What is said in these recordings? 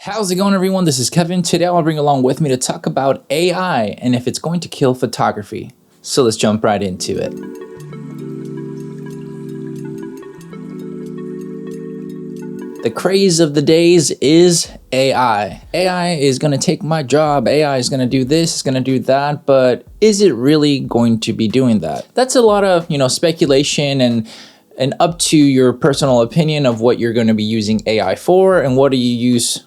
How's it going, everyone? This is Kevin. Today I'll bring along with me to talk about AI and if it's going to kill photography. So let's jump right into it. The craze of the days is AI. AI is going to take my job. AI is going to do this, it's going to do that, but is it really going to be doing that? That's a lot of, speculation and up to your personal opinion of what you're going to be using AI for and what do you use,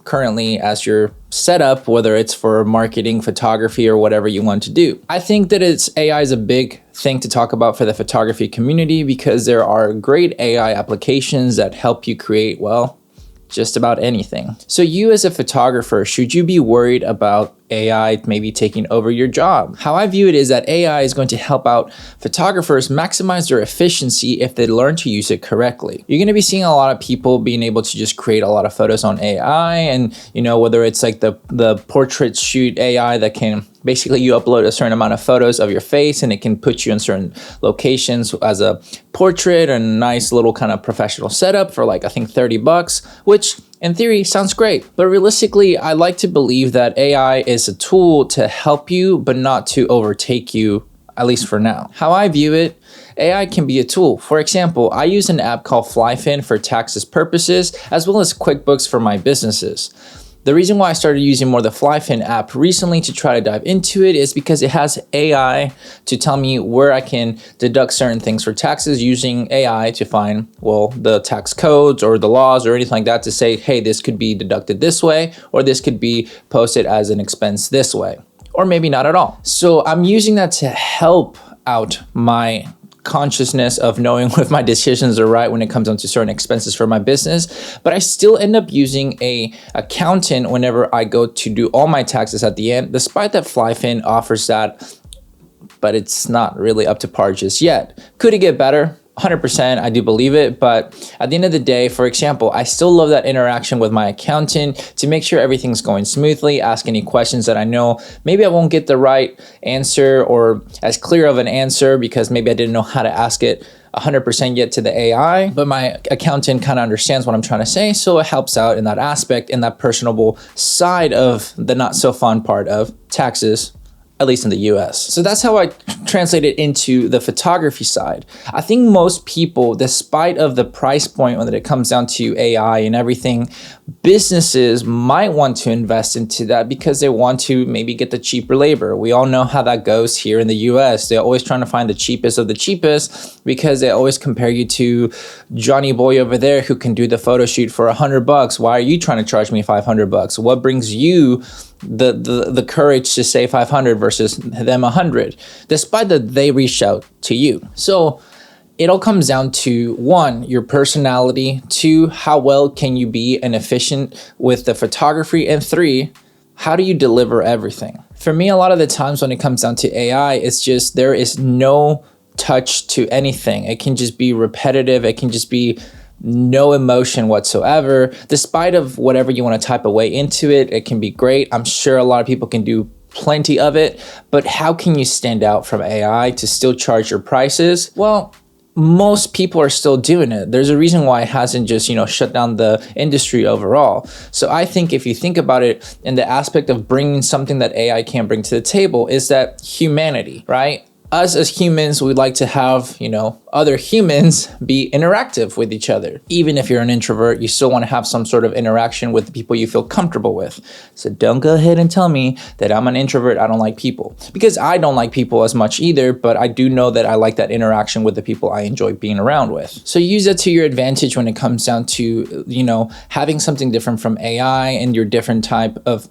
currently as your setup, whether it's for marketing, photography, or whatever you want to do. I think that AI is a big thing to talk about for the photography community because there are great AI applications that help you create, just about anything. So you as a photographer, should you be worried about AI maybe taking over your job? How I view it is that AI is going to help out photographers maximize their efficiency if they learn to use it correctly. You're going to be seeing a lot of people being able to just create a lot of photos on AI, and whether it's like the portrait shoot AI that can basically you upload a certain amount of photos of your face and it can put you in certain locations as a portrait and a nice little kind of professional setup for I think $30, which in theory sounds great. But realistically, I like to believe that AI is a tool to help you, but not to overtake you, at least for now. How I view it, AI can be a tool. For example, I use an app called Flyfin for taxes purposes, as well as QuickBooks for my businesses. The reason why I started using more the Flyfin app recently to try to dive into it is because it has AI to tell me where I can deduct certain things for taxes using AI to find, the tax codes or the laws or anything like that to say, hey, this could be deducted this way, or this could be posted as an expense this way, or maybe not at all. So I'm using that to help out my consciousness of knowing if my decisions are right when it comes down to certain expenses for my business, but I still end up using a accountant whenever I go to do all my taxes at the end, despite that Flyfin offers that, but it's not really up to par just yet. Could it get better? 100%, I do believe it, but at the end of the day, for example, I still love that interaction with my accountant to make sure everything's going smoothly, ask any questions that I know maybe I won't get the right answer or as clear of an answer because maybe I didn't know how to ask it 100% yet to the AI, but my accountant kind of understands what I'm trying to say, so it helps out in that aspect, in that personable side of the not so fun part of taxes, at least in the US. So that's how I translate it into the photography side. I think most people, despite of the price point when it comes down to AI and everything, businesses might want to invest into that because they want to maybe get the cheaper labor. We all know how that goes here in the US. They're always trying to find the cheapest of the cheapest because they always compare you to Johnny Boy over there who can do the photo shoot for $100. Why are you trying to charge me $500? What brings you the courage to say 500 versus them 100, despite that they reach out to you? So it all comes down to 1, your personality, 2, how well can you be and efficient with the photography, and 3, how do you deliver everything? For me, a lot of the times when it comes down to AI, it's just there is no touch to anything. It can just be repetitive. It can just be no emotion whatsoever. Despite of whatever you want to type away into it, it can be great. I'm sure a lot of people can do plenty of it, but how can you stand out from AI to still charge your prices? Well, most people are still doing it. There's a reason why it hasn't just, shut down the industry overall. So I think if you think about it in the aspect of bringing something that AI can't bring to the table is that humanity, right? Us as humans, we'd like to have, other humans be interactive with each other. Even if you're an introvert, you still want to have some sort of interaction with the people you feel comfortable with. So don't go ahead and tell me that I'm an introvert, I don't like people. Because I don't like people as much either, but I do know that I like that interaction with the people I enjoy being around with. So use that to your advantage when it comes down to, having something different from AI and your different type of,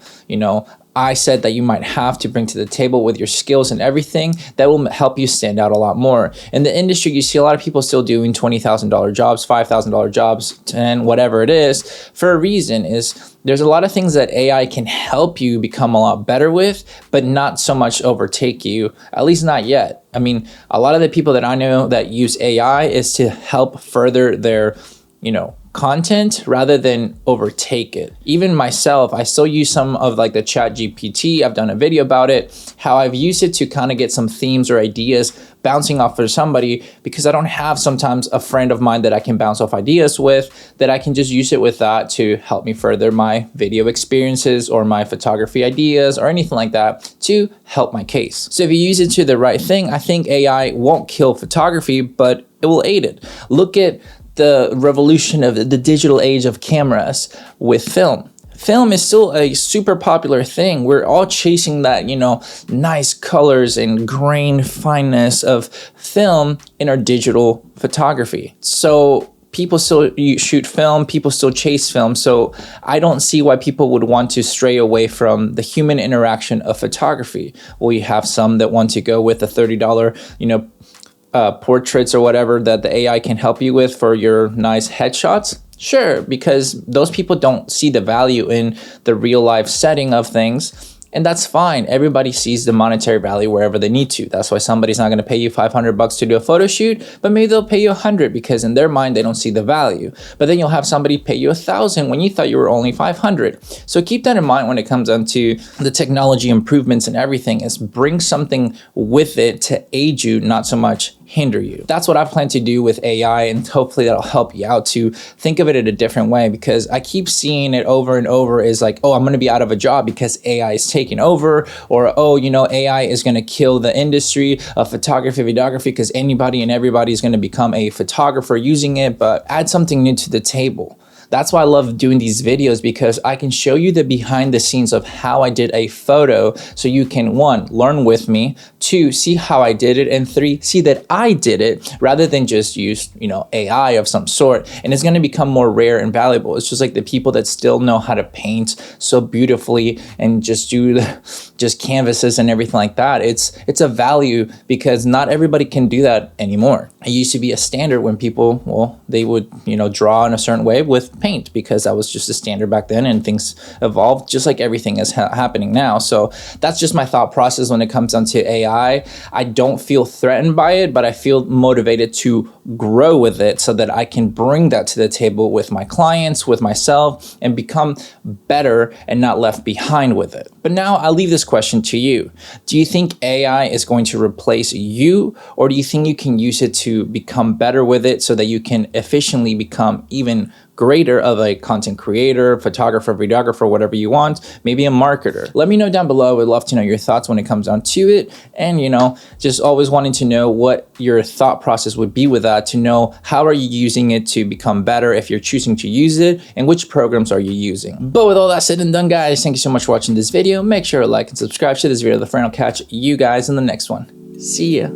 I said that you might have to bring to the table with your skills and everything that will help you stand out a lot more. In the industry, you see a lot of people still doing $20,000 jobs, $5,000 jobs, 10, whatever it is, for a reason is there's a lot of things that AI can help you become a lot better with, but not so much overtake you, at least not yet. I mean, a lot of the people that I know that use AI is to help further their, content rather than overtake it. Even myself, I still use some of like the chat GPT. I've done a video about it, how I've used it to kind of get some themes or ideas bouncing off for somebody, because I don't have sometimes a friend of mine that I can bounce off ideas with, that I can just use it with that to help me further my video experiences or my photography ideas or anything like that to help my case. So if you use it to the right thing, I think AI won't kill photography, but it will aid it. Look at the revolution of the digital age of cameras with film. Film is still a super popular thing. We're all chasing that, you know, nice colors and grain fineness of film in our digital photography. So people still shoot film, people still chase film. So I don't see why people would want to stray away from the human interaction of photography. Well, you have some that want to go with the $30, you know, portraits or whatever that the AI can help you with for your nice headshots. Sure, because those people don't see the value in the real life setting of things. And that's fine. Everybody sees the monetary value wherever they need to. That's why somebody's not going to pay you $500 to do a photo shoot, but maybe they'll pay you $100 because in their mind they don't see the value. But then you'll have somebody pay you $1,000 when you thought you were only $500. So keep that in mind when it comes down to the technology improvements and everything. Is bring something with it to aid you, not so much hinder you. That's what I plan to do with AI, and hopefully that'll help you out to think of it in a different way, because I keep seeing it over and over is like, oh, I'm going to be out of a job because AI is taking over, or oh, you know, AI is going to kill the industry of photography, videography, because anybody and everybody is going to become a photographer using it. But add something new to the table. That's why I love doing these videos, because I can show you the behind the scenes of how I did a photo, so you can, 1, learn with me, 2, see how I did it, and 3, see that I did it rather than just use, you know, AI of some sort. And it's going to become more rare and valuable. It's just like the people that still know how to paint so beautifully and just do just canvases and everything like that. It's a value, because not everybody can do that anymore. It used to be a standard when people, well, they would, you know, draw in a certain way with paint, because that was just a standard back then, and things evolved just like everything is happening now. So that's just my thought process when it comes down to AI. I don't feel threatened by it, but I feel motivated to grow with it so that I can bring that to the table with my clients, with myself, and become better and not left behind with it. But now I'll leave this question to you. Do you think AI is going to replace you, or do you think you can use it to become better with it so that you can efficiently become even greater of a content creator, photographer, videographer, whatever you want, maybe a marketer? Let me know down below. I would love to know your thoughts when it comes down to it. And, you know, just always wanting to know what your thought process would be with that, to know how are you using it to become better if you're choosing to use it, and which programs are you using. But with all that said and done, guys, thank you so much for watching this video. Make sure to like and subscribe to this video. The friend will catch you guys in the next one. See ya.